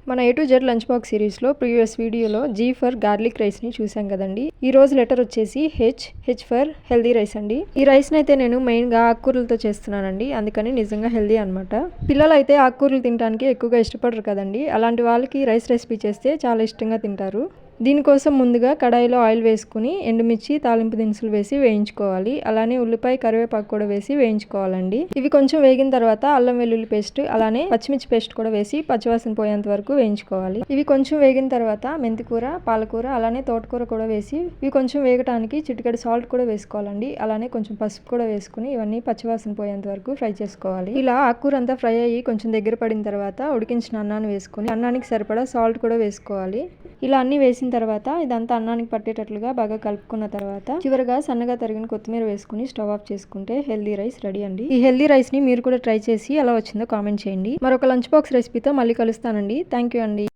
మన A to Z lunch box సిరీస్లో previous వీడియోలో G ఫర్ గార్లిక్ రైస్ని చూసాం కదండి. ఈ రోజు లెటర్ వచ్చేసి హెచ్ ఫర్ హెల్దీ రైస్ అండి. ఈ రైస్ని అయితే నేను మెయిన్గా ఆకుకూరలతో చేస్తున్నానండి, అందుకని నిజంగా హెల్దీ అనమాట. పిల్లలు అయితే ఆకుకూరలు తినడానికి ఎక్కువగా ఇష్టపడరు కదండి, అలాంటి వాళ్ళకి రైస్ రెసిపీ చేస్తే చాలా ఇష్టంగా తింటారు. దీనికోసం ముందుగా కడాయిలో ఆయిల్ వేసుకుని ఎండుమిర్చి తాలింపు దినుసులు వేసి వేయించుకోవాలి. అలానే ఉల్లిపాయ కరివేపాకు కూడా వేసి వేయించుకోవాలండి. ఇవి కొంచెం వేగిన తర్వాత అల్లం వెల్లుల్లి పేస్ట్ అలానే పచ్చిమిర్చి పేస్ట్ కూడా వేసి పచ్చివాసన పోయేంత వరకు వేయించుకోవాలి. ఇవి కొంచెం వేగిన తర్వాత మెంతికూర, పాలకూర అలానే తోటకూర కూడా వేసి ఇవి కొంచెం వేగటానికి చిటికెడు సాల్ట్ కూడా వేసుకోవాలండి. అలానే కొంచెం పసుపు కూడా వేసుకుని ఇవన్నీ పచ్చివాసన పోయేంత వరకు ఫ్రై చేసుకోవాలి. ఇలా ఆకుకూర అంతా ఫ్రై అయ్యి కొంచెం దగ్గర పడిన తర్వాత ఉడికించిన అన్నాన్ని వేసుకుని అన్నానికి సరిపడా సాల్ట్ కూడా వేసుకోవాలి. ఇలా అన్ని వేసిన తర్వాత ఇదంతా అన్నానికి పట్టేటట్లుగా బాగా కలుపుకున్న తర్వాత చివరగా సన్నగా తరిగిన కొత్తిమీర వేసుకుని స్టవ్ ఆఫ్ చేసుకుంటే హెల్దీ రైస్ రెడీ అండి. ఈ హెల్దీ రైస్ ని మీరు కూడా ట్రై చేసి ఎలా వచ్చిందో కామెంట్ చేయండి. మరొక లంచ్ బాక్స్ రెసిపీతో మళ్ళీ కలుస్తానండి. థ్యాంక్ యూ అండి.